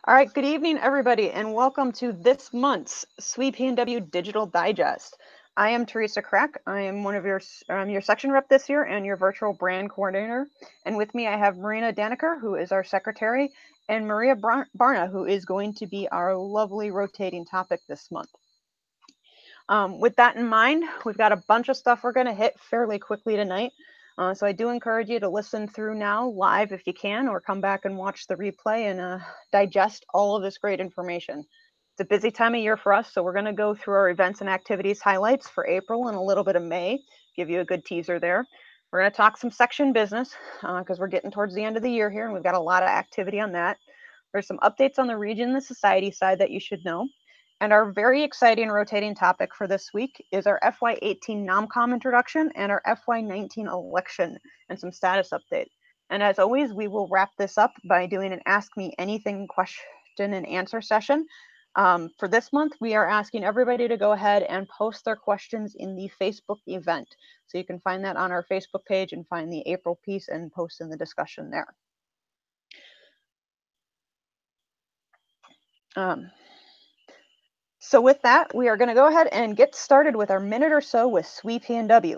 All right, good evening, everybody, and welcome to this month's SWE PNW Digital Digest. I am Theresa Krack. I am your section rep this year and your virtual brand coordinator. And with me, I have Marina Dannecker, who is our secretary, and Maria Barna, who is going to be our lovely rotating topic this month. With that in mind, we've got a bunch of stuff we're going to hit fairly quickly tonight. So I do encourage you to listen through now live if you can, or come back and watch the replay and digest all of this great information. It's a busy time of year for us, so we're going to go through our events and activities highlights for April and a little bit of May, give you a good teaser there. We're going to talk some section business because we're getting towards the end of the year here, and we've got a lot of activity on that. There's some updates on the region and the society side that you should know. And our very exciting rotating topic for this week is our FY18 NomCom introduction and our FY19 election and some status update. And as always, we will wrap this up by doing an Ask Me Anything question and answer session. For this month, we are asking everybody to go ahead and post their questions in the Facebook event. So you can find that on our Facebook page and find the April piece and post in the discussion there. So with that, we are going to go ahead and get started with our minute or so with SWE PNW.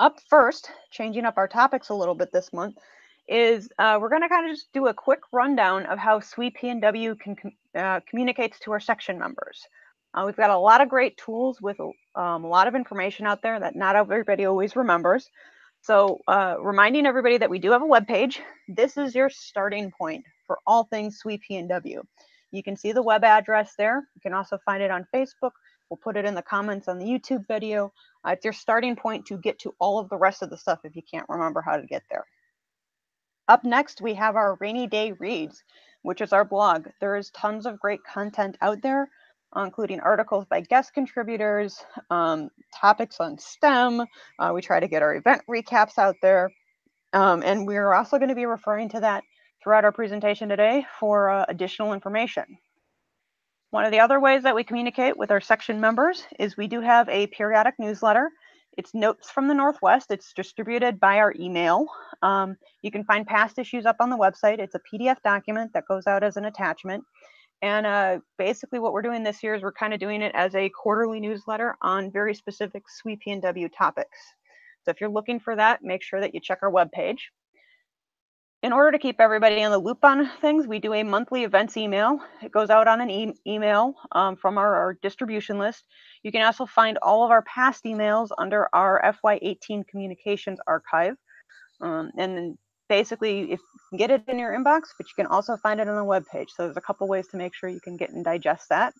Up first, changing up our topics a little bit this month, is we're going to kind of just do a quick rundown of how SWE PNW communicates to our section members. We've got a lot of great tools with a lot of information out there that not everybody always remembers. So reminding everybody that we do have a web page. This is your starting point for all things SWE PNW. You can see the web address there. You can also find it on Facebook. We'll put it in the comments on the YouTube video. It's your starting point to get to all of the rest of the stuff if you can't remember how to get there. Up next, we have our Rainy Day Reads, which is our blog. There is tons of great content out there, including articles by guest contributors, topics on STEM. We try to get our event recaps out there. And we're also going to be referring to that throughout our presentation today for additional information. One of the other ways that we communicate with our section members is we do have a periodic newsletter. It's Notes from the Northwest. It's distributed by our email. You can find past issues up on the website. It's a PDF document that goes out as an attachment. And basically what we're doing this year is we're kind of doing it as a quarterly newsletter on very specific SWE PNW topics. So if you're looking for that, make sure that you check our webpage. In order to keep everybody in the loop on things, we do a monthly events email. It goes out on an email from our distribution list. You can also find all of our past emails under our FY18 communications archive. And then basically, if you can get it in your inbox, but you can also find it on the webpage. So there's a couple ways to make sure you can get and digest that.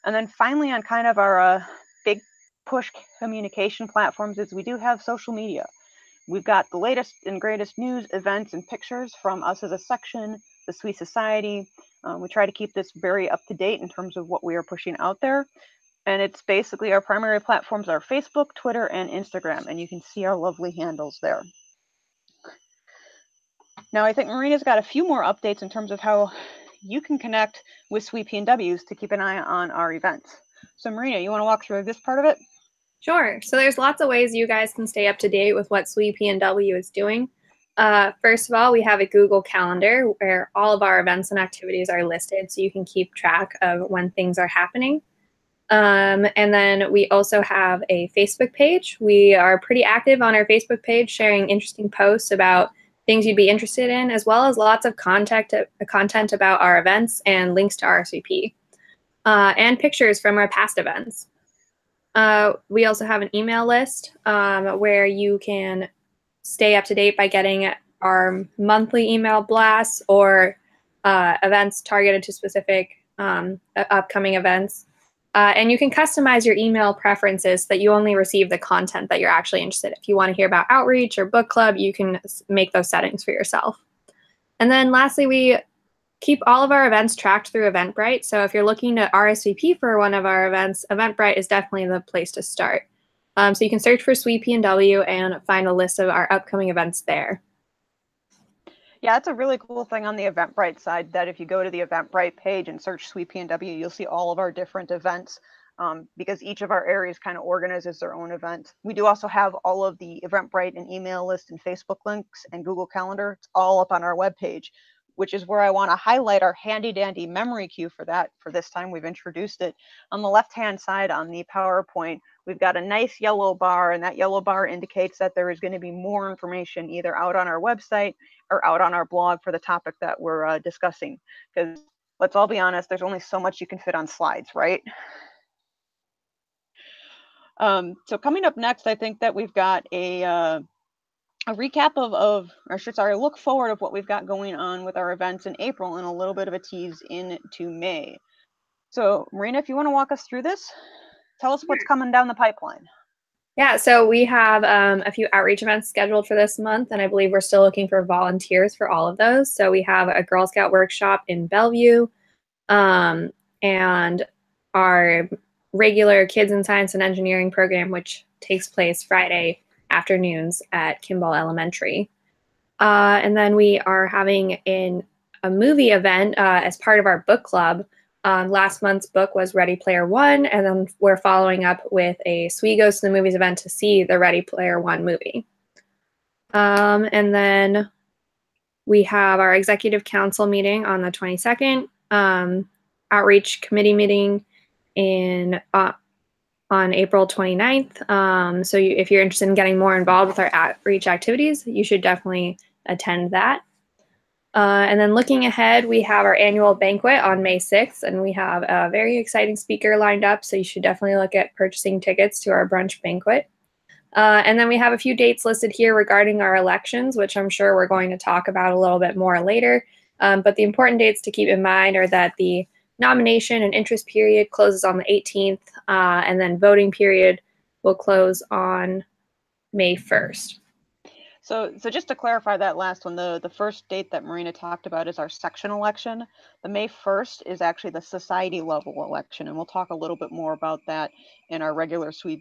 And then finally, on kind of our big push communication platforms is we do have social media. We've got the latest and greatest news, events, and pictures from us as a section, the SWE Society. We try to keep this very up to date in terms of what we are pushing out there. And it's basically our primary platforms are Facebook, Twitter, and Instagram. And you can see our lovely handles there. Now, I think Marina's got a few more updates in terms of how you can connect with SWE PNWs to keep an eye on our events. So Marina, you want to walk through this part of it? Sure. So there's lots of ways you guys can stay up to date with what SWE PNW is doing. First of all, we have a Google Calendar where all of our events and activities are listed so you can keep track of when things are happening. And then we also have a Facebook page. We are pretty active on our Facebook page, sharing interesting posts about things you'd be interested in, as well as lots of content about our events and links to RSVP, and pictures from our past events. We also have an email list where you can stay up to date by getting our monthly email blasts or events targeted to specific upcoming events. And you can customize your email preferences so that you only receive the content that you're actually interested in. If you want to hear about outreach or book club, you can make those settings for yourself. And then lastly, we keep all of our events tracked through Eventbrite. So if you're looking to RSVP for one of our events, Eventbrite is definitely the place to start. So you can search for SWE PNW and find a list of our upcoming events there. Yeah, that's a really cool thing on the Eventbrite side, that if you go to the Eventbrite page and search SWE PNW, you'll see all of our different events because each of our areas kind of organizes their own event. We do also have all of the Eventbrite and email list and Facebook links and Google Calendar. It's all up on our webpage. which is where I want to highlight our handy dandy memory cue for that. For this time, we've introduced it. On the left-hand side on the PowerPoint, we've got a nice yellow bar, and that yellow bar indicates that there is going to be more information either out on our website or out on our blog for the topic that we're discussing. Because let's all be honest, there's only so much you can fit on slides, right? So coming up next, I think that we've got a recap of, or I should sorry, a look forward of what we've got going on with our events in April and a little bit of a tease into May. So Marina, if you want to walk us through this, tell us what's coming down the pipeline. Yeah, so we have a few outreach events scheduled for this month, and I believe we're still looking for volunteers for all of those. So we have a Girl Scout workshop in Bellevue, and our regular Kids in Science and Engineering program, which takes place Friday afternoons at Kimball Elementary. And then we are having a movie event as part of our book club. Last month's book was Ready Player One, and then we're following up with a SWE Goes to the Movies event to see the Ready Player One movie. And then we have our executive council meeting on the 22nd, outreach committee meeting on April 29th. So if you're interested in getting more involved with our outreach activities, you should definitely attend that. And then looking ahead, we have our annual banquet on May 6th, and we have a very exciting speaker lined up, so you should definitely look at purchasing tickets to our brunch banquet. And then we have a few dates listed here regarding our elections, which I'm sure we're going to talk about a little bit more later. But the important dates to keep in mind are that the nomination and interest period closes on the 18th, and then voting period will close on May 1st. So just to clarify that last one, the first date that Marina talked about is our section election. The May 1st is actually the society level election, and we'll talk a little bit more about that in our regular SWE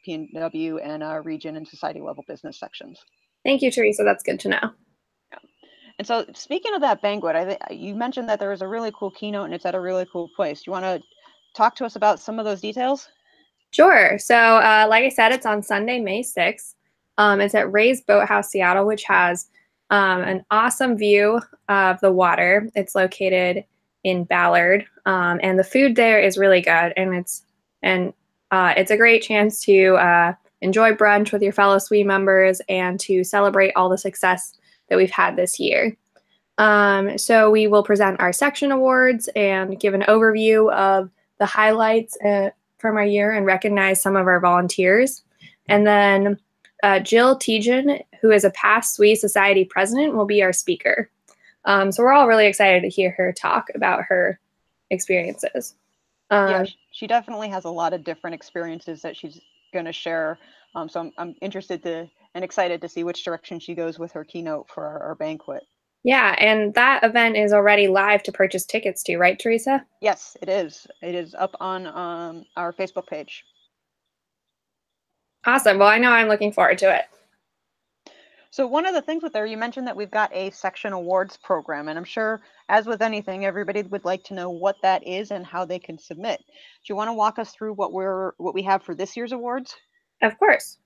PNW and region and society level business sections. Thank you, Theresa. That's good to know. Yeah. And so speaking of that banquet, you mentioned that there was a really cool keynote and it's at a really cool place. Do you want to talk to us about some of those details? Sure. So like I said, it's on Sunday, May 6th. It's at Ray's Boathouse, Seattle, which has an awesome view of the water. It's located in Ballard, and the food there is really good. And it's a great chance to enjoy brunch with your fellow SWE members and to celebrate all the success that we've had this year. So we will present our section awards and give an overview of the highlights from our year and recognize some of our volunteers. And then Jill Tejan, who is a past SWE Society president, will be our speaker. So we're all really excited to hear her talk about her experiences. Yeah, she definitely has a lot of different experiences that she's going to share. So I'm interested and excited to see which direction she goes with her keynote for our banquet. Yeah, and that event is already live to purchase tickets to, right, Theresa? Yes, it is. It is up on our Facebook page. Awesome. Well, I know I'm looking forward to it. So one of the things with there, you mentioned that we've got a section awards program, and I'm sure, as with anything, everybody would like to know what that is and how they can submit. Do you want to walk us through what we have for this year's awards? Of course.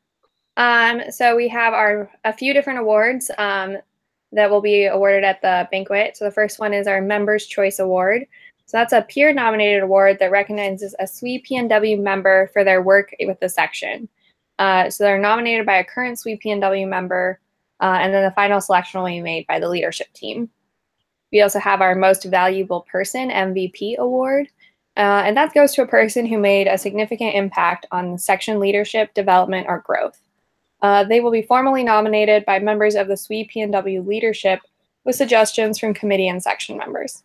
So we have a few different awards that will be awarded at the banquet. So the first one is our Members' Choice Award. So that's a peer-nominated award that recognizes a SWE PNW member for their work with the section. So they're nominated by a current SWE PNW member, and then the final selection will be made by the leadership team. We also have our Most Valuable Person MVP award, and that goes to a person who made a significant impact on section leadership, development, or growth. They will be formally nominated by members of the SWE PNW leadership with suggestions from committee and section members.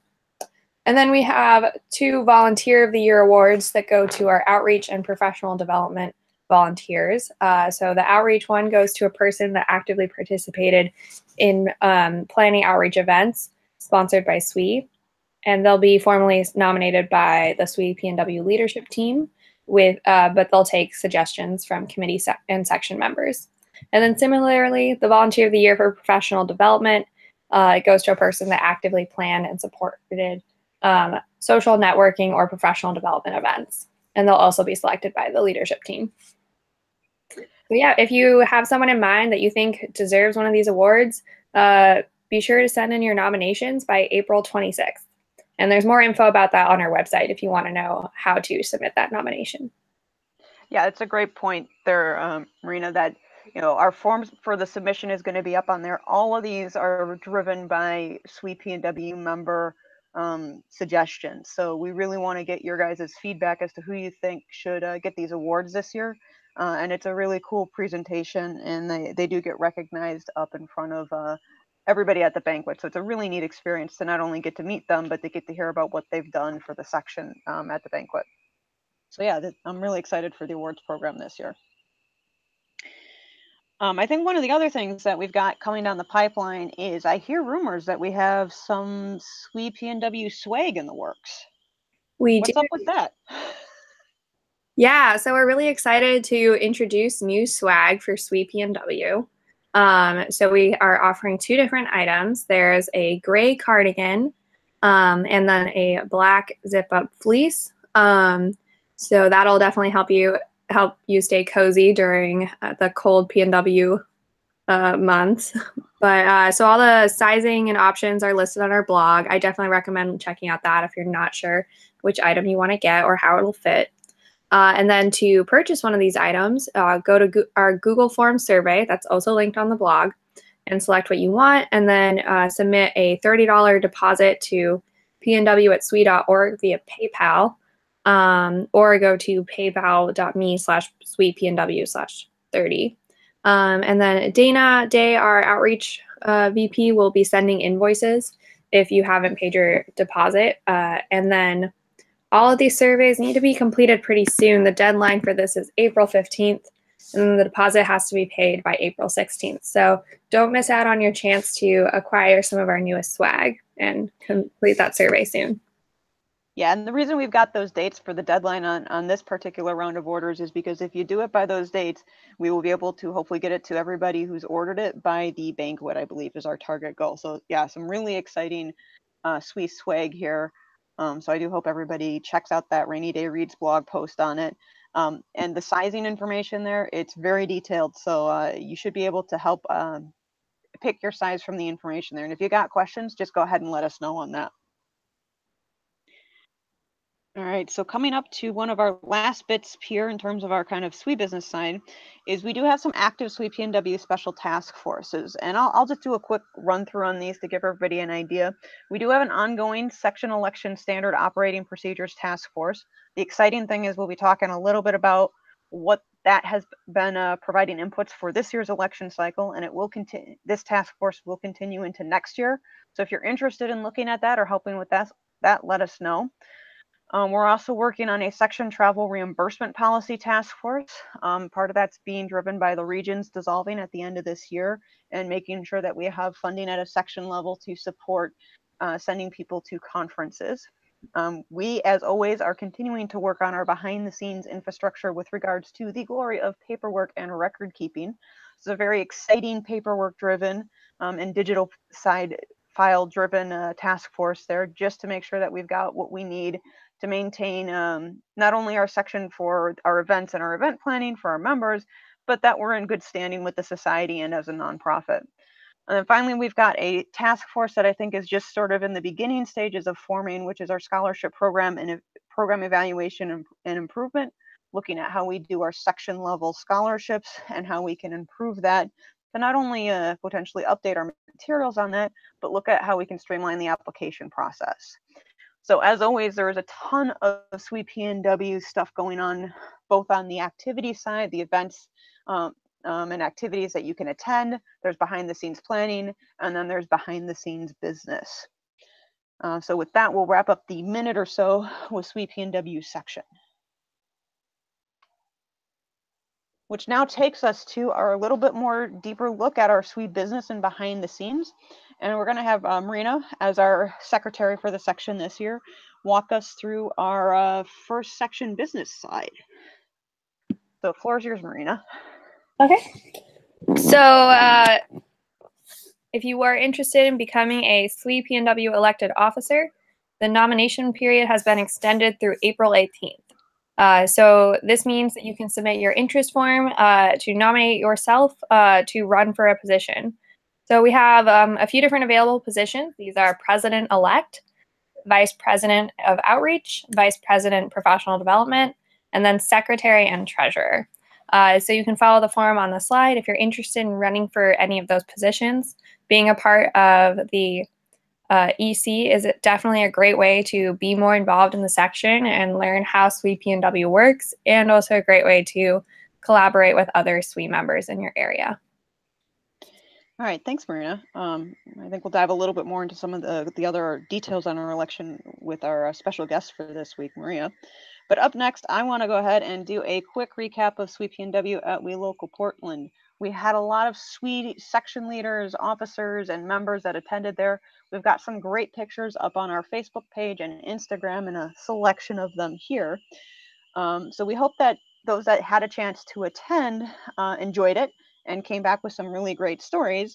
And then we have 2 Volunteer of the Year awards that go to our outreach and professional development volunteers. So the outreach one goes to a person that actively participated in planning outreach events sponsored by SWE, and they'll be formally nominated by the SWE PNW leadership team, but they'll take suggestions from committee and section members. And then similarly, the Volunteer of the Year for professional development, it goes to a person that actively planned and supported social networking or professional development events, and they'll also be selected by the leadership team. So yeah, if you have someone in mind that you think deserves one of these awards, be sure to send in your nominations by April 26th. And there's more info about that on our website if you want to know how to submit that nomination. Yeah, it's a great point there, Marina, that our forms for the submission is going to be up on there. All of these are driven by SWE PNW member suggestions. So we really want to get your guys' feedback as to who you think should get these awards this year. And it's a really cool presentation, and they do get recognized up in front of everybody at the banquet. So it's a really neat experience to not only get to meet them, but to get to hear about what they've done for the section at the banquet. So yeah, I'm really excited for the awards program this year. I think one of the other things that we've got coming down the pipeline is I hear rumors that we have some SWE PNW swag in the works. What's up with that? Yeah, so we're really excited to introduce new swag for SWE PNW. So we are offering 2 different items. There's a gray cardigan and then a black zip-up fleece. So that'll definitely help you stay cozy during the cold PNW months. But so all the sizing and options are listed on our blog. I definitely recommend checking out that if you're not sure which item you want to get or how it'll fit. And then to purchase one of these items, go to our Google Forms survey. That's also linked on the blog, and select what you want, and then submit a $30 deposit to pnw@swe.org via PayPal, or go to paypal.me/swepnw/30. And then Dana Day, our outreach VP, will be sending invoices if you haven't paid your deposit. And then all of these surveys need to be completed pretty soon. The deadline for this is April 15th, and the deposit has to be paid by April 16th. So don't miss out on your chance to acquire some of our newest swag and complete that survey soon. Yeah, and the reason we've got those dates for the deadline on this particular round of orders is because if you do it by those dates, we will be able to hopefully get it to everybody who's ordered it by the banquet, I believe, is our target goal. So yeah, some really exciting SWE swag here. So I do hope everybody checks out that Rainy Day Reads blog post on it. And the sizing information there, it's very detailed. So you should be able to help pick your size from the information there. And if you got questions, just go ahead and let us know on that. All right, so coming up to one of our last bits here in terms of our kind of SWE business side is we do have some active SWE PNW special task forces, and I'll just do a quick run through on these to give everybody an idea. We do have an ongoing section election standard operating procedures task force. The exciting thing is we'll be talking a little bit about what that has been providing inputs for this year's election cycle, and it will continue. This task force will continue into next year. So if you're interested in looking at that or helping with that let us know. We're also working on a section travel reimbursement policy task force. Part of that's being driven by the regions dissolving at the end of this year and making sure that we have funding at a section level to support sending people to conferences. We, as always, are continuing to work on our behind the scenes infrastructure with regards to the glory of paperwork and record keeping. It's a very exciting paperwork driven and digital side file driven task force there, just to make sure that we've got what we need to maintain not only our section for our events and our event planning for our members, but that we're in good standing with the society and as a nonprofit. And then finally, we've got a task force that I think is just sort of in the beginning stages of forming, which is our scholarship program and program evaluation and improvement, looking at how we do our section level scholarships and how we can improve that to not only potentially update our materials on that, but look at how we can streamline the application process. So as always, there is a ton of SWE PNW stuff going on, both on the activity side, the events and activities that you can attend. There's behind the scenes planning, and then there's behind the scenes business. So with that, we'll wrap up the minute or so with SWE PNW section. Which now takes us to our little bit more deeper look at our SWE business and behind the scenes. And we're going to have Marina, as our secretary for the section this year, walk us through our first section business side. So the floor is yours, Marina. Okay. So if you are interested in becoming a SWE PNW elected officer, the nomination period has been extended through April 18th. So this means that you can submit your interest form to nominate yourself to run for a position. So we have a few different available positions. These are President-elect, Vice President of Outreach, Vice President Professional Development, and then Secretary and Treasurer. So you can follow the form on the slide if you're interested in running for any of those positions. Being a part of the EC is definitely a great way to be more involved in the section and learn how SWE PNW works, and also a great way to collaborate with other SWE members in your area. All right, thanks, Marina. I think we'll dive a little bit more into some of the other details on our election with our special guest for this week, Maria. But up next, I want to go ahead and do a quick recap of SWE PNW at We Local Portland. We had a lot of SWE section leaders, officers, and members that attended there. We've got some great pictures up on our Facebook page and Instagram, and a selection of them here. So we hope that those that had a chance to attend enjoyed it and came back with some really great stories,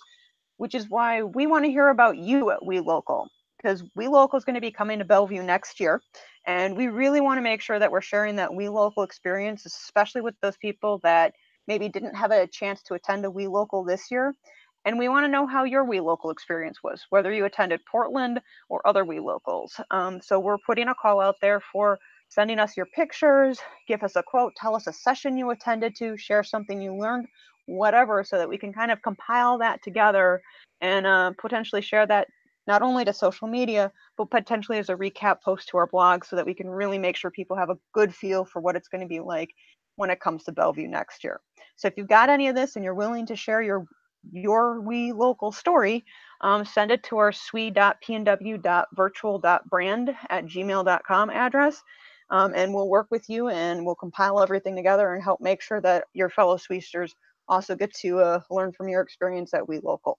which is why we want to hear about you at We Local, because We Local is going to be coming to Bellevue next year. And we really want to make sure that we're sharing that We Local experience, especially with those people that maybe didn't have a chance to attend a We Local this year. And we want to know how your We Local experience was, whether you attended Portland or other We Locals. So we're putting a call out there for sending us your pictures, give us a quote, tell us a session you attended to, share something you learned, whatever, so that we can kind of compile that together and potentially share that not only to social media, but potentially as a recap post to our blog, so that we can really make sure people have a good feel for what it's going to be like when it comes to Bellevue next year. So if you've got any of this and you're willing to share your We Local story, send it to our swe.pnw.virtual.brand@gmail.com address. And we'll work with you and we'll compile everything together and help make sure that your fellow SWEsters also get to learn from your experience at We Local.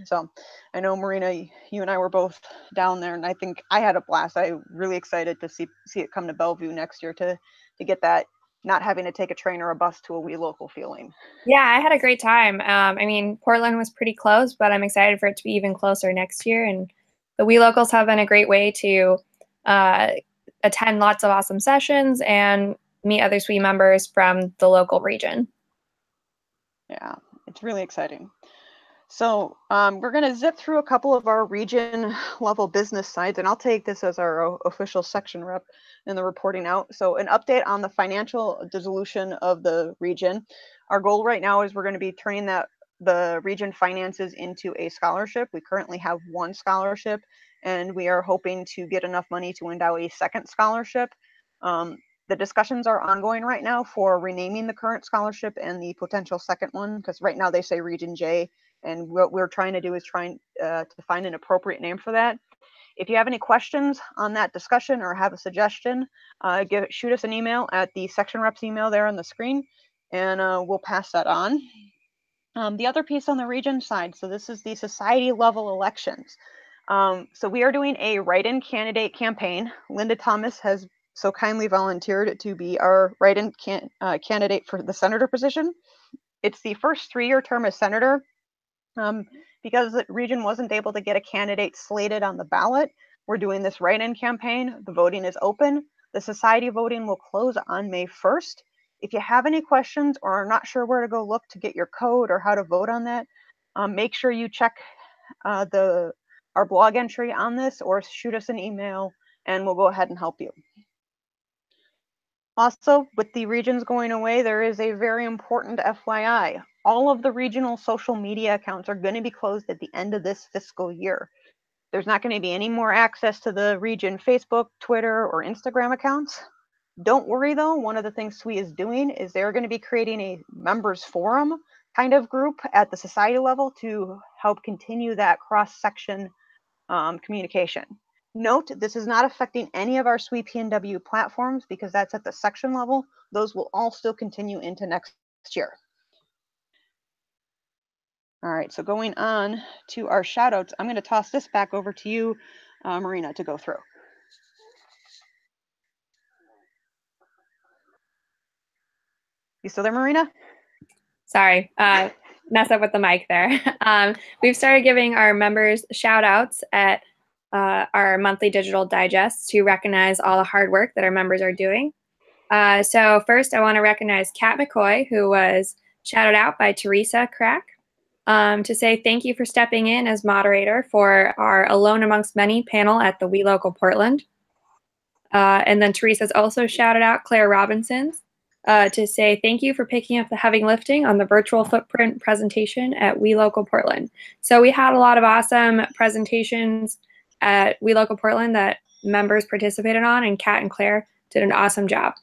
So I know, Marina, you and I were both down there, and I think I had a blast. I'm really excited to see it come to Bellevue next year to get that not having to take a train or a bus to a We Local feeling. Yeah, I had a great time. I mean, Portland was pretty close, but I'm excited for it to be even closer next year. And the We Locals have been a great way to attend lots of awesome sessions and meet other SWE members from the local region. Yeah, it's really exciting. So we're going to zip through a couple of our region level business sides, and I'll take this as our official section rep in the reporting out. So an update on the financial dissolution of the region. Our goal right now is we're going to be turning the region finances into a scholarship. We currently have one scholarship, and we are hoping to get enough money to endow a second scholarship. The discussions are ongoing right now for renaming the current scholarship and the potential second one, because right now they say Region J, and what we're trying to do is trying to find an appropriate name for that. If you have any questions on that discussion or have a suggestion, shoot us an email at the section rep's email there on the screen, and we'll pass that on. The other piece on the region side, so this is the society level elections. So we are doing a write-in candidate campaign. Linda Thomas has so kindly volunteered to be our write-in candidate for the senator position. It's the first 3-year term as senator. Because the region wasn't able to get a candidate slated on the ballot, we're doing this write-in campaign. The voting is open. The society voting will close on May 1st. If you have any questions or are not sure where to go look to get your code or how to vote on that, make sure you check our blog entry on this or shoot us an email and we'll go ahead and help you. Also, with the regions going away, there is a very important FYI. All of the regional social media accounts are going to be closed at the end of this fiscal year. There's not going to be any more access to the region Facebook, Twitter, or Instagram accounts. Don't worry though, one of the things SWE is doing is they're going to be creating a members forum kind of group at the society level to help continue that cross-section communication. Note, this is not affecting any of our SWE PNW platforms because that's at the section level. Those will all still continue into next year. All right, so going on to our shoutouts, I'm going to toss this back over to you, Marina, to go through. You still there, Marina? Sorry, mess up with the mic there. We've started giving our members shout outs at our monthly digital digests to recognize all the hard work that our members are doing. So first I want to recognize Kat McCoy, who was shouted out by Theresa, Krack. to say thank you for stepping in as moderator for our Alone Amongst Many panel at the We Local Portland. And then Theresa's also shouted out Claire Robinson's to say thank you for picking up the heavy lifting on the virtual footprint presentation at We Local Portland. So we had a lot of awesome presentations at We Local Portland that members participated on, and Kat and Claire did an awesome job.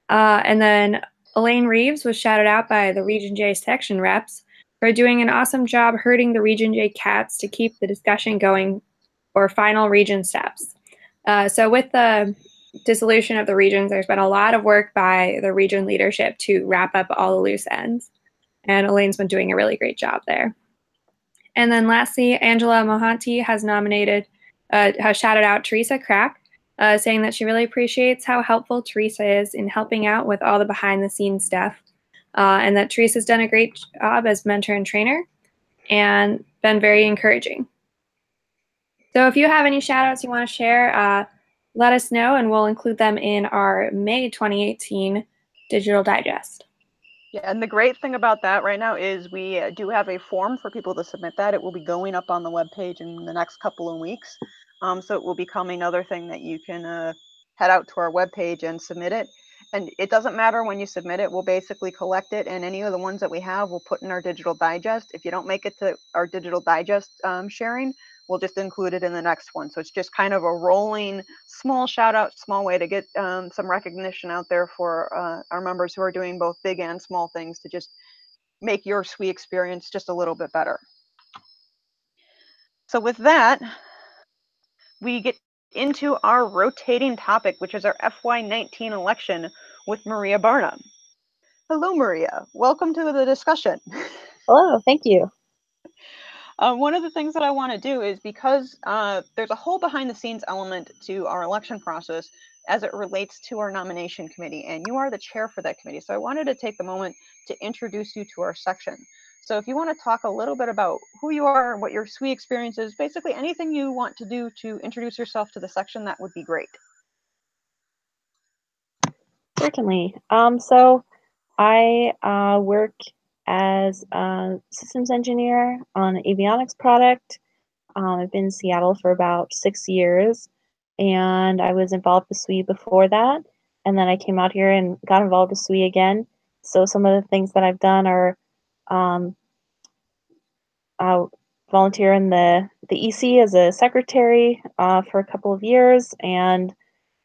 And then Elaine Reeves was shouted out by the Region J section reps for doing an awesome job herding the Region J cats to keep the discussion going for final region steps. So with the dissolution of the regions, there's been a lot of work by the region leadership to wrap up all the loose ends. And Elaine's been doing a really great job there. And then lastly, Angela Mohanty has shouted out Theresa Krack, saying that she really appreciates how helpful Theresa is in helping out with all the behind the scenes stuff. And that Theresa's done a great job as mentor and trainer and been very encouraging. So if you have any shout outs you want to share, let us know and we'll include them in our May 2018 Digital Digest. Yeah, and the great thing about that right now is we do have a form for people to submit that. It will be going up on the webpage in the next couple of weeks. So it will become another thing that you can head out to our webpage and submit it. And it doesn't matter when you submit it, we'll basically collect it, and any of the ones that we have, we'll put in our Digital Digest. If you don't make it to our Digital Digest sharing, we'll just include it in the next one. So it's just kind of a rolling small shout out, small way to get some recognition out there for our members who are doing both big and small things to just make your SWE experience just a little bit better. So with that, we get into our rotating topic, which is our FY19 election with Maria Barna. Hello, Maria. Welcome to the discussion. Hello, thank you. One of the things that I want to do is, because there's a whole behind the scenes element to our election process as it relates to our nomination committee, and you are the chair for that committee. So I wanted to take the moment to introduce you to our section. So if you want to talk a little bit about who you are, what your SWE experience is, basically anything you want to do to introduce yourself to the section, that would be great. Certainly. So I work as a systems engineer on an avionics product. I've been in Seattle for about 6 years, and I was involved with SWE before that. And then I came out here and got involved with SWE again. So some of the things that I've done are volunteer in the EC as a secretary for a couple of years, and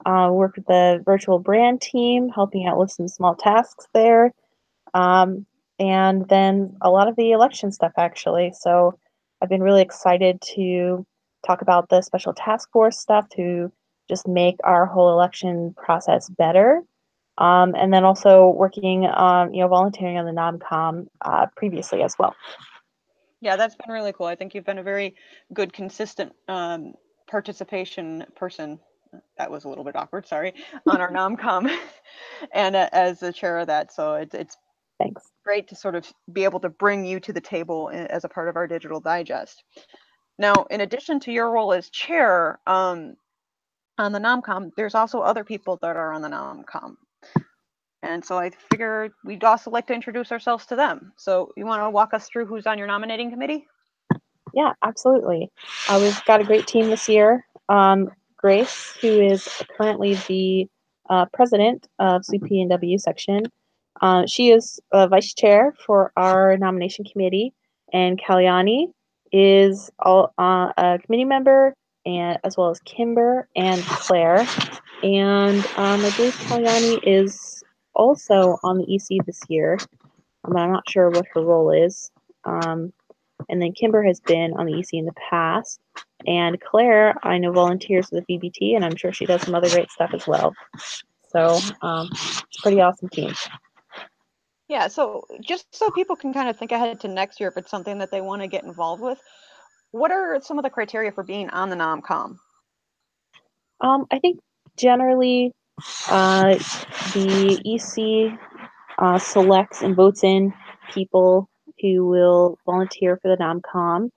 work with the virtual brand team, helping out with some small tasks there. And then a lot of the election stuff, actually. So I've been really excited to talk about the special task force stuff to just make our whole election process better. And then also working, volunteering on the NomCom previously as well. Yeah, that's been really cool. I think you've been a very good, consistent participation person. That was a little bit awkward, sorry, on our NomCom and as the chair of that. So it's Thanks. Great to sort of be able to bring you to the table as a part of our Digital Digest. Now, in addition to your role as chair on the NomCom, there's also other people that are on the NomCom. And so I figured we'd also like to introduce ourselves to them. So you want to walk us through who's on your nominating committee? Yeah, absolutely. We've got a great team this year. Grace, who is currently the president of SWE PNW Section. She is vice chair for our nomination committee, and Kalyani is a committee member, and as well as Kimber and Claire. And I believe Kalyani is also on the EC this year, but I'm not sure what her role is. And then Kimber has been on the EC in the past. And Claire, I know, volunteers for the VBT, and I'm sure she does some other great stuff as well. So it's a pretty awesome team. Yeah, so just so people can kind of think ahead to next year if it's something that they want to get involved with, what are some of the criteria for being on the NomCom? I think generally the EC selects and votes in people who will volunteer for the NomCom.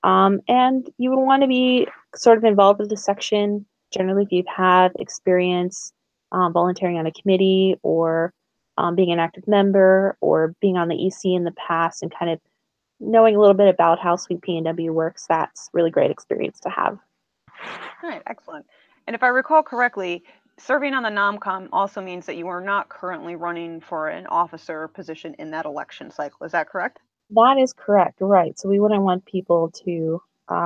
And you would want to be sort of involved with the section, generally if you've had experience volunteering on a committee or being an active member or being on the EC in the past and kind of knowing a little bit about how SWE PNW works, that's really great experience to have. All right, excellent. And if I recall correctly, serving on the NomCom also means that you are not currently running for an officer position in that election cycle. Is that correct? That is correct, right. So we wouldn't want people to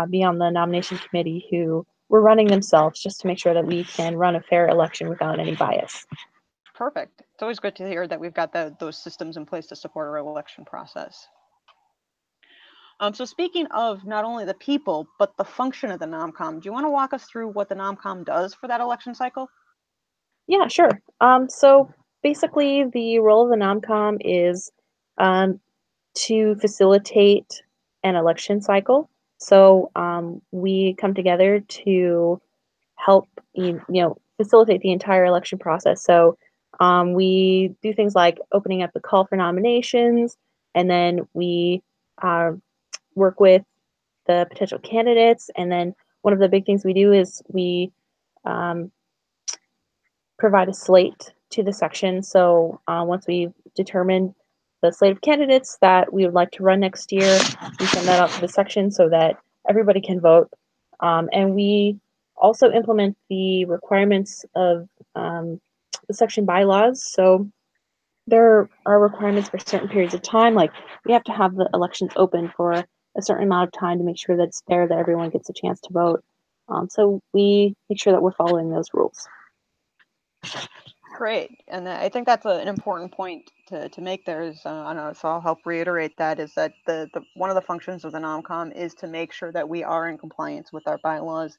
be on the nomination committee who were running themselves, just to make sure that we can run a fair election without any bias. Perfect. It's always good to hear that we've got those systems in place to support our election process. So speaking of not only the people, but the function of the NomCom, do you want to walk us through what the NomCom does for that election cycle? Yeah, sure. So basically, the role of the NomCom is to facilitate an election cycle. So we come together to help facilitate the entire election process. So we do things like opening up the call for nominations, and then we work with the potential candidates. And then one of the big things we do is we um, provide a slate to the section. So once we've determined the slate of candidates that we would like to run next year, we send that out to the section so that everybody can vote. And we also implement the requirements of the section bylaws. So there are requirements for certain periods of time, like we have to have the elections open for a certain amount of time to make sure that it's fair, that everyone gets a chance to vote. So we make sure that we're following those rules. Great, and I think that's an important point to make there is, I know, so I'll help reiterate that, is that the one of the functions of the NomCom is to make sure that we are in compliance with our bylaws.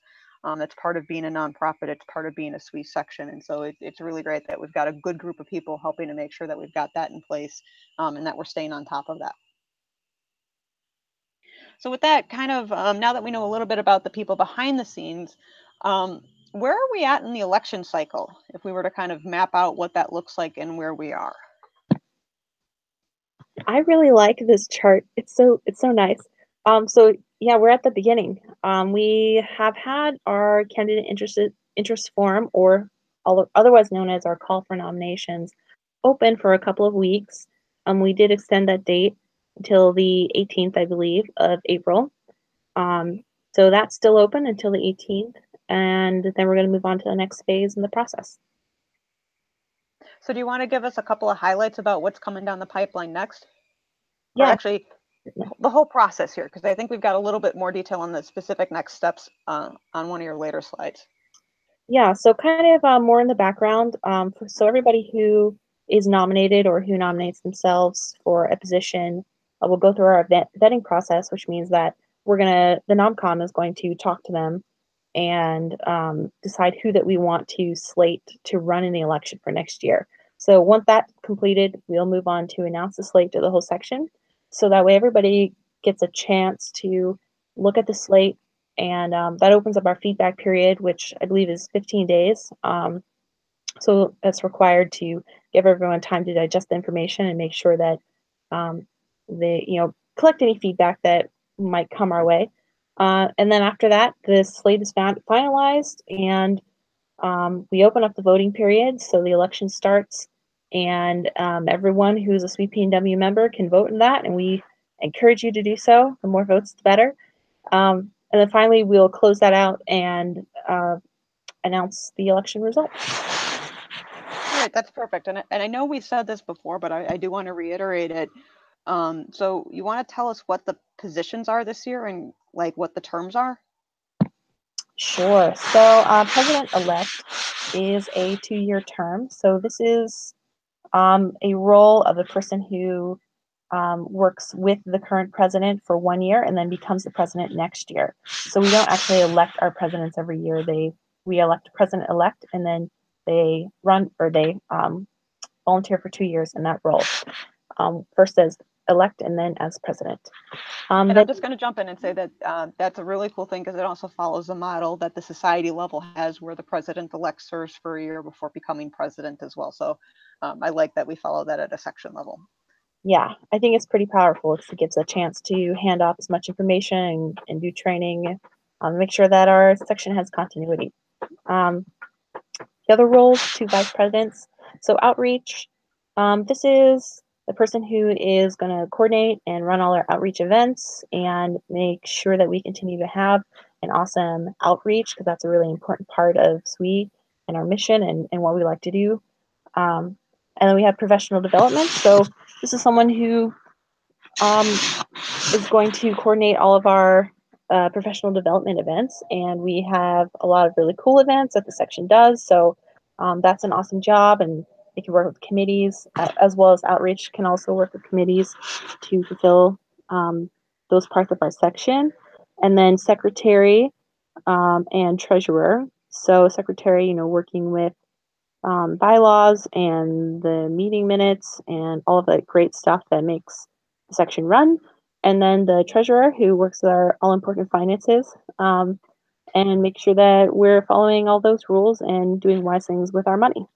It's part of being a nonprofit, it's part of being a SWE section, and so it's really great that we've got a good group of people helping to make sure that we've got that in place, and that we're staying on top of that. So with that, kind of, now that we know a little bit about the people behind the scenes, where are we at in the election cycle, if we were to kind of map out what that looks like and where we are? I really like this chart. It's so nice. So yeah, we're at the beginning. We have had our candidate interest form, or otherwise known as our call for nominations, open for a couple of weeks. We did extend that date until the 18th, I believe, of April. So that's still open until the 18th, and then we're going to move on to the next phase in the process. So do you want to give us a couple of highlights about what's coming down the pipeline next? Yeah. Or actually, the whole process here, because I think we've got a little bit more detail on the specific next steps on one of your later slides. Yeah, so kind of more in the background. So everybody who is nominated or who nominates themselves for a position will go through our vetting process, which means that the NomCom is going to talk to them and decide who that we want to slate to run in the election for next year. So once that's completed, we'll move on to announce the slate to the whole section. So that way everybody gets a chance to look at the slate, and that opens up our feedback period, which I believe is 15 days. So that's required to give everyone time to digest the information and make sure that they collect any feedback that might come our way. And then after that, the slate is finalized, and we open up the voting period. So the election starts, and everyone who's a SWE PNW member can vote in that, and we encourage you to do so. The more votes, the better. And then finally, we'll close that out and announce the election results. All right, that's perfect. And I know we said this before, but I do want to reiterate it. So you want to tell us what the positions are this year and like what the terms are? Sure. So president-elect is a 2-year term. So this is a role of a person who works with the current president for 1 year and then becomes the president next year. So we don't actually elect our presidents every year. We elect a president-elect, and then they volunteer for 2 years in that role. First as elect and then as president. And I'm just going to jump in and say that that's a really cool thing, because it also follows the model that the society level has, where the president-elect serves for a year before becoming president as well. So I like that we follow that at a section level. Yeah, I think it's pretty powerful. It gives a chance to hand off as much information and do training, make sure that our section has continuity. The other roles, 2 vice presidents. So outreach, this is the person who is going to coordinate and run all our outreach events and make sure that we continue to have an awesome outreach, because that's a really important part of SWE and our mission and what we like to do. And then we have professional development. So this is someone who is going to coordinate all of our professional development events, and we have a lot of really cool events that the section does. So that's an awesome job, and they can work with committees as well as outreach can also work with committees to fulfill those parts of our section. And then secretary and treasurer. So secretary, working with bylaws and the meeting minutes and all of that great stuff that makes the section run. And then the treasurer, who works with our all-important finances and make sure that we're following all those rules and doing wise things with our money.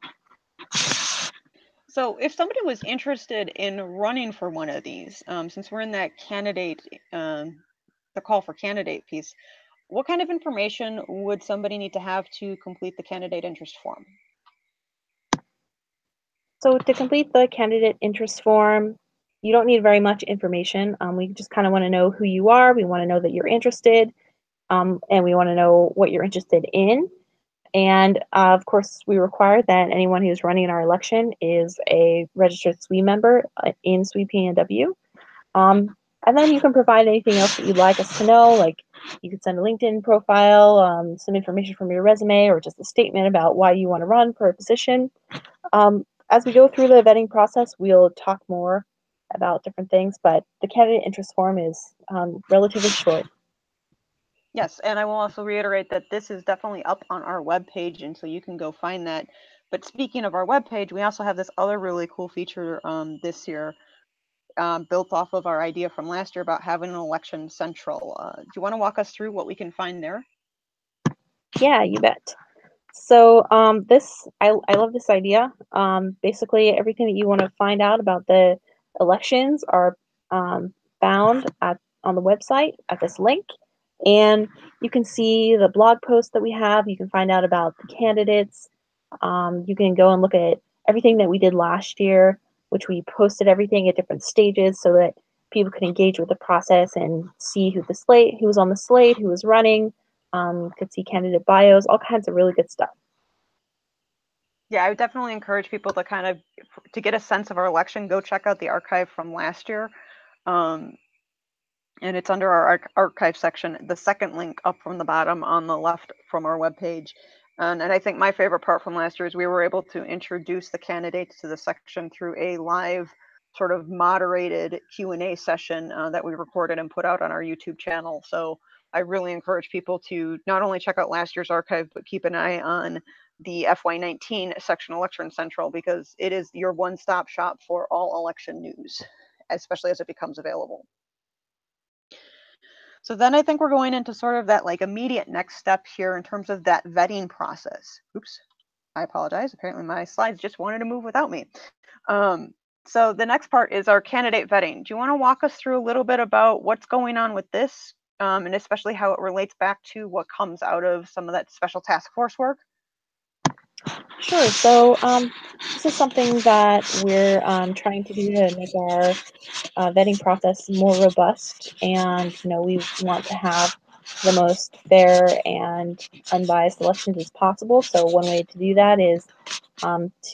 So if somebody was interested in running for one of these, since we're in that candidate, the call for candidate piece, what kind of information would somebody need to have to complete the candidate interest form? So to complete the candidate interest form, you don't need very much information. We just kind of want to know who you are. We want to know that you're interested, and we want to know what you're interested in. And of course, we require that anyone who's running in our election is a registered SWE member in SWE PNW. And then you can provide anything else that you'd like us to know, like you could send a LinkedIn profile, some information from your resume, or just a statement about why you want to run for a position. As we go through the vetting process, we'll talk more about different things, but the candidate interest form is relatively short. Yes, and I will also reiterate that this is definitely up on our webpage, and so you can go find that. But speaking of our webpage, we also have this other really cool feature this year, built off of our idea from last year about having an election central. Do you want to walk us through what we can find there? Yeah, you bet. So I love this idea. Basically, everything that you want to find out about the elections are found on the website at this link. And you can see the blog posts that we have. You can find out about the candidates. You can go and look at everything that we did last year, which we posted everything at different stages so that people could engage with the process and see who was on the slate, who was running, could see candidate bios, all kinds of really good stuff. Yeah, I would definitely encourage people to get a sense of our election, go check out the archive from last year. And it's under our archive section, the second link up from the bottom on the left from our webpage. And I think my favorite part from last year is we were able to introduce the candidates to the section through a live sort of moderated Q&A session that we recorded and put out on our YouTube channel. So I really encourage people to not only check out last year's archive, but keep an eye on the FY19 Section Election Central, because it is your one-stop shop for all election news, especially as it becomes available. So then I think we're going into sort of that like immediate next step here in terms of that vetting process. Oops, I apologize. Apparently my slides just wanted to move without me. So the next part is our candidate vetting. Do you want to walk us through a little bit about what's going on with this, and especially how it relates back to what comes out of some of that special task force work? Sure. So this is something that we're trying to do to make our vetting process more robust, and we want to have the most fair and unbiased elections as possible. So one way to do that is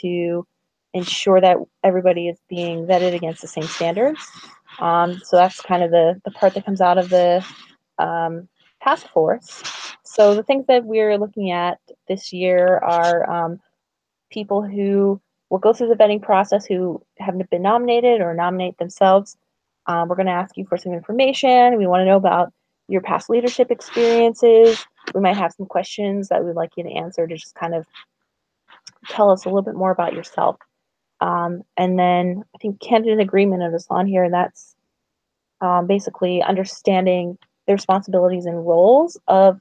to ensure that everybody is being vetted against the same standards. So that's kind of the part that comes out of the task force. So the things that we're looking at this year are people who will go through the vetting process who haven't been nominated or nominate themselves. We're going to ask you for some information. We want to know about your past leadership experiences. We might have some questions that we'd like you to answer to just kind of tell us a little bit more about yourself. And then I think candidate agreement is on here, and that's basically understanding the responsibilities and roles of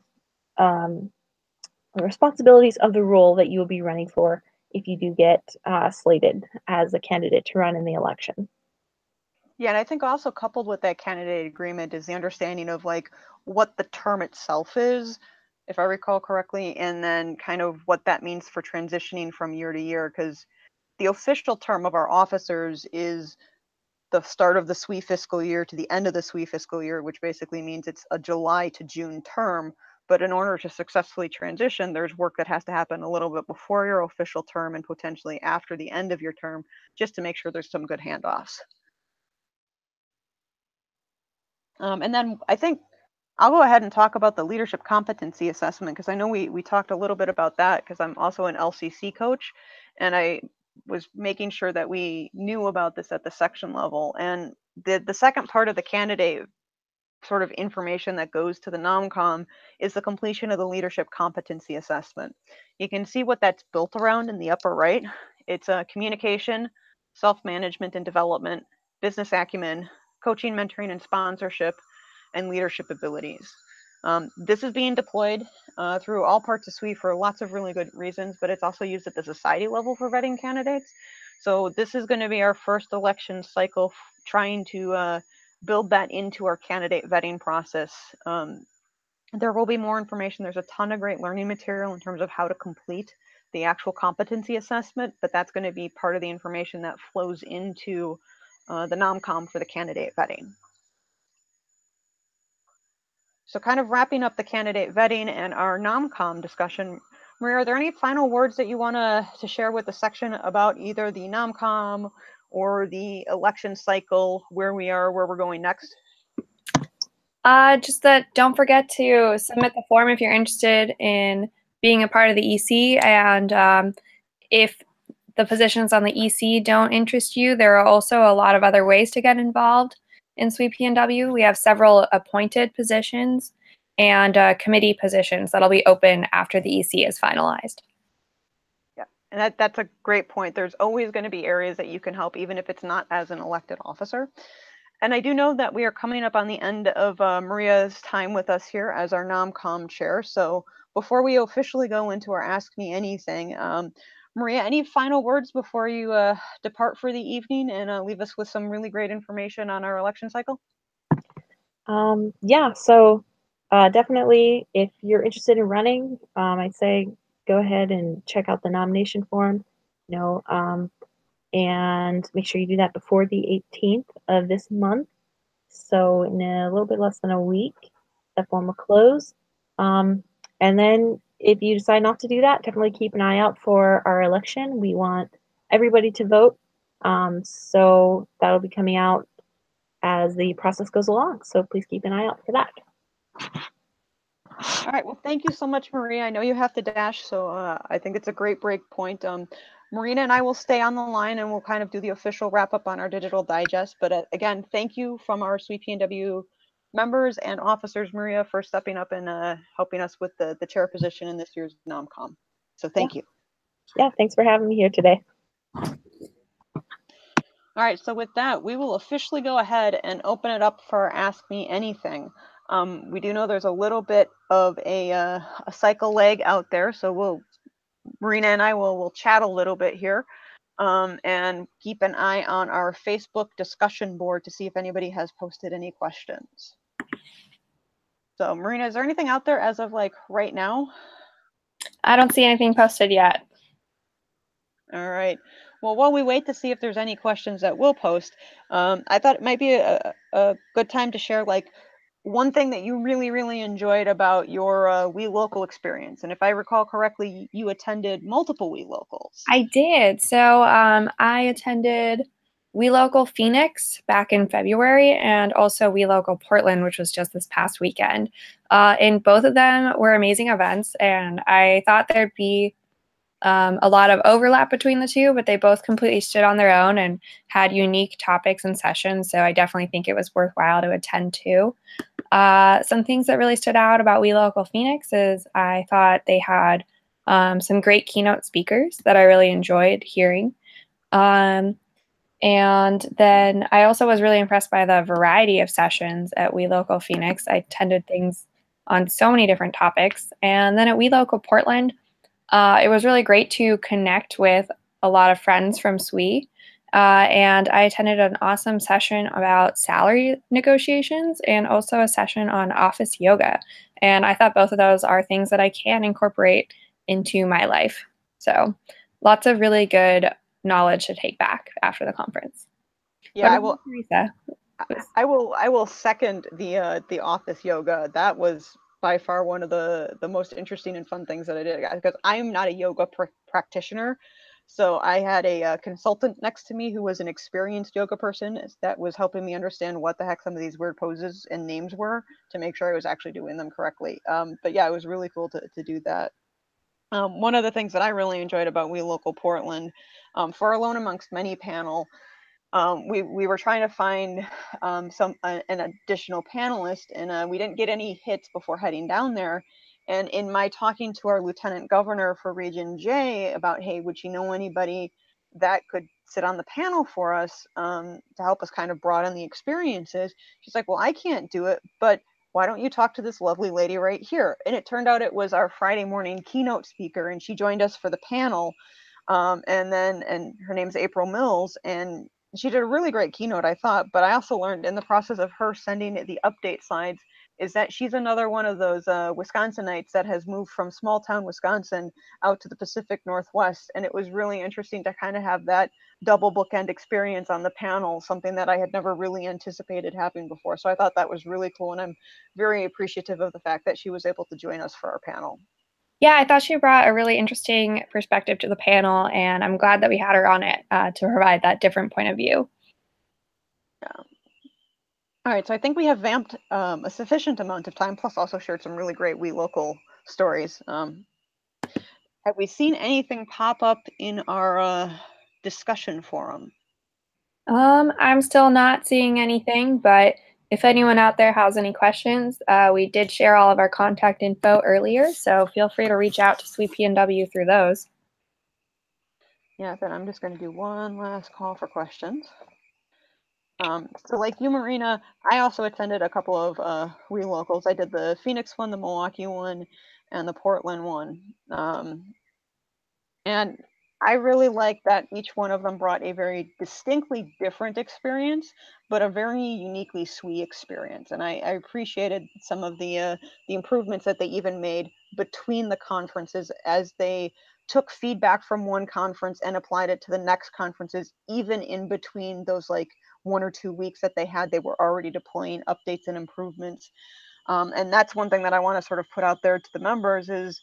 the role that you will be running for if you do get slated as a candidate to run in the election. Yeah, and I think also coupled with that candidate agreement is the understanding of like what the term itself is, if I recall correctly, and then kind of what that means for transitioning from year to year, because the official term of our officers is the start of the SWE fiscal year to the end of the SWE fiscal year, which basically means it's a July to June term. But in order to successfully transition, there's work that has to happen a little bit before your official term and potentially after the end of your term, just to make sure there's some good handoffs. And then I think I'll go ahead and talk about the leadership competency assessment, because I know we talked a little bit about that, because I'm also an LCC coach, and I was making sure that we knew about this at the section level. And the second part of the candidate sort of information that goes to the NomCom is the completion of the leadership competency assessment. You can see what that's built around in the upper right. It's communication, self-management and development, business acumen, coaching, mentoring, and sponsorship, and leadership abilities. This is being deployed through all parts of SWE for lots of really good reasons, but it's also used at the society level for vetting candidates. So this is going to be our first election cycle trying to build that into our candidate vetting process. There will be more information. There's a ton of great learning material in terms of how to complete the actual competency assessment, but that's going to be part of the information that flows into the NomCom for the candidate vetting. So kind of wrapping up the candidate vetting and our NomCom discussion, Maria, are there any final words that you want to share with the section about either the NomCom or the election cycle, where we are, where we're going next? Just that don't forget to submit the form if you're interested in being a part of the EC, and if the positions on the EC don't interest you, there are also a lot of other ways to get involved in SWE PNW. We have several appointed positions and committee positions that'll be open after the EC is finalized. Yeah, and that's a great point. There's always going to be areas that you can help, even if it's not as an elected officer. And I do know that we are coming up on the end of Maria's time with us here as our NomCom chair. So before we officially go into our Ask Me Anything, Maria, any final words before you depart for the evening and leave us with some really great information on our election cycle? Yeah, so definitely, if you're interested in running, I'd say go ahead and check out the nomination form, and make sure you do that before the 18th of this month. So in a little bit less than a week, that form will close. And then if you decide not to do that, definitely keep an eye out for our election. We want everybody to vote. So that'll be coming out as the process goes along. So please keep an eye out for that. All right. Well, thank you so much, Maria. I know you have to dash, so I think it's a great break point. Marina and I will stay on the line and we'll kind of do the official wrap up on our digital digest. But again, thank you from our SWE PNW members and officers, Maria, for stepping up and helping us with the chair position in this year's NomCom. So thank you. Yeah, thanks for having me here today. All right, so with that, we will officially go ahead and open it up for Ask Me Anything. We do know there's a little bit of a cycle lag out there, so Marina and I will chat a little bit here and keep an eye on our Facebook discussion board to see if anybody has posted any questions. So Marina, is there anything out there as of like right now? I don't see anything posted yet. All right. Well, while we wait to see if there's any questions that we'll post, I thought it might be a good time to share like one thing that you really, really enjoyed about your We Local experience. And if I recall correctly, you attended multiple We Locals. I did. So I attended We Local Phoenix back in February and also We Local Portland, which was just this past weekend. And both of them were amazing events. And I thought there'd be a lot of overlap between the two, but they both completely stood on their own and had unique topics and sessions. So I definitely think it was worthwhile to attend too. Some things that really stood out about We Local Phoenix is I thought they had some great keynote speakers that I really enjoyed hearing. And then I also was really impressed by the variety of sessions at We Local Phoenix. I attended things on so many different topics. And then at We Local Portland, it was really great to connect with a lot of friends from SWE. And I attended an awesome session about salary negotiations and also a session on office yoga. And I thought both of those are things that I can incorporate into my life. So lots of really good knowledge to take back after the conference. Yeah, What about Theresa? I will second the office yoga. That was by far one of the most interesting and fun things that I did, because I'm not a yoga practitioner. So I had a consultant next to me who was an experienced yoga person that was helping me understand what the heck some of these weird poses and names were to make sure I was actually doing them correctly. But yeah, it was really cool to do that. One of the things that I really enjoyed about We Local Portland, for Alone Amongst Many panel, we were trying to find an additional panelist, and we didn't get any hits before heading down there. And in my talking to our lieutenant governor for Region J about, hey, would you know anybody that could sit on the panel for us, to help us kind of broaden the experiences, she's like, well, I can't do it, but why don't you talk to this lovely lady right here? And it turned out it was our Friday morning keynote speaker, and she joined us for the panel. And her name's April Mills, and she did a really great keynote, I thought. But I also learned in the process of her sending the update slides is that she's another one of those Wisconsinites that has moved from small town Wisconsin out to the Pacific Northwest. And it was really interesting to kind of have that double bookend experience on the panel, something that I had never really anticipated happening before. So I thought that was really cool. And I'm very appreciative of the fact that she was able to join us for our panel. Yeah, I thought she brought a really interesting perspective to the panel, and I'm glad that we had her on it to provide that different point of view. Yeah. All right, so I think we have vamped a sufficient amount of time, plus also shared some really great We Local stories. Have we seen anything pop up in our discussion forum? I'm still not seeing anything, but if anyone out there has any questions, we did share all of our contact info earlier, so feel free to reach out to SWE PNW through those. Yeah, then I'm just going to do one last call for questions. So like you, Marina, I also attended a couple of We Locals. I did the Phoenix one, the Milwaukee one, and the Portland one. And I really like that each one of them brought a very distinctly different experience, but a very uniquely SWE experience. And I appreciated some of the improvements that they even made between the conferences as they took feedback from one conference and applied it to the next conferences, even in between those like 1 or 2 weeks that they had, they were already deploying updates and improvements. And that's one thing that I want to sort of put out there to the members is,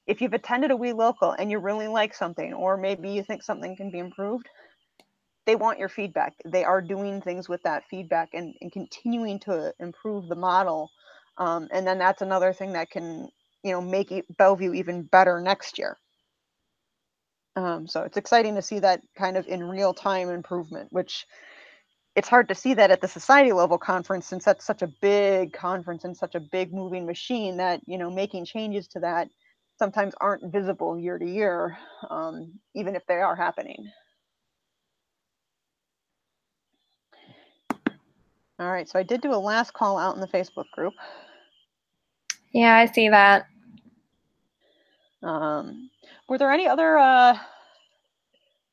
if you've attended a We Local and you really like something, or maybe you think something can be improved, they want your feedback. They are doing things with that feedback and continuing to improve the model. And then that's another thing that can, make Bellevue even better next year. So it's exciting to see that kind of in real time improvement, which it's hard to see that at the society level conference, since that's such a big conference and such a big moving machine that, making changes to that sometimes aren't visible year to year, even if they are happening. All right, so I did do a last call out in the Facebook group. Yeah, I see that. Were there any other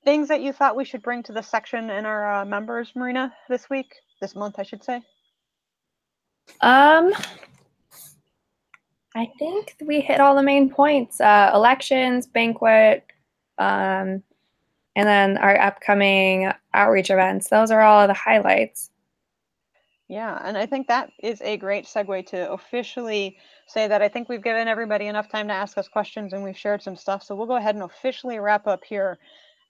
things that you thought we should bring to the section and our members, Marina, this month, I should say? I think we hit all the main points: elections, banquet, and then our upcoming outreach events. Those are all of the highlights. Yeah, and I think that is a great segue to officially say that I think we've given everybody enough time to ask us questions and we've shared some stuff. So we'll go ahead and officially wrap up here.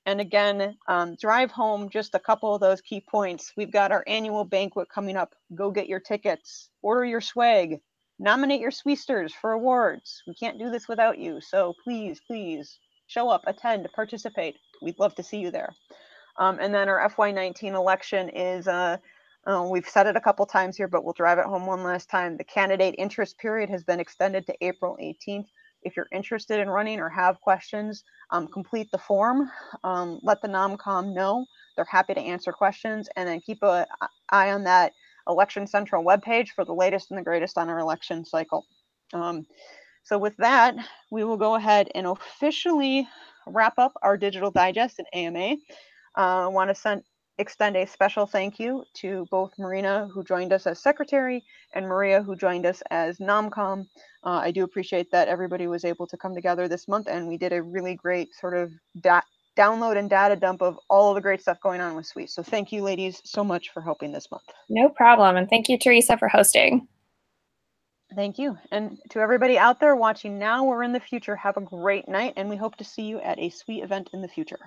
And again, drive home just a couple of those key points. We've got our annual banquet coming up. Go get your tickets, order your swag, nominate your SWEsters for awards. We can't do this without you. So please, please show up, attend, participate. We'd love to see you there. And then our FY19 election is, we've said it a couple times here, but we'll drive it home one last time. The candidate interest period has been extended to April 18th. If you're interested in running or have questions, complete the form. Let the NomCom know. They're happy to answer questions, and then keep an eye on that Election Central webpage for the latest and the greatest on our election cycle. So with that, we will go ahead and officially wrap up our digital digest and AMA. I want to extend a special thank you to both Marina, who joined us as secretary, and Maria, who joined us as NomCom. I do appreciate that everybody was able to come together this month, and we did a really great sort of download and data dump of all of the great stuff going on with SWE. So thank you, ladies, so much for helping this month. No problem. And thank you, Theresa, for hosting. Thank you. And to everybody out there watching now or in the future, have a great night, and we hope to see you at a SWE event in the future.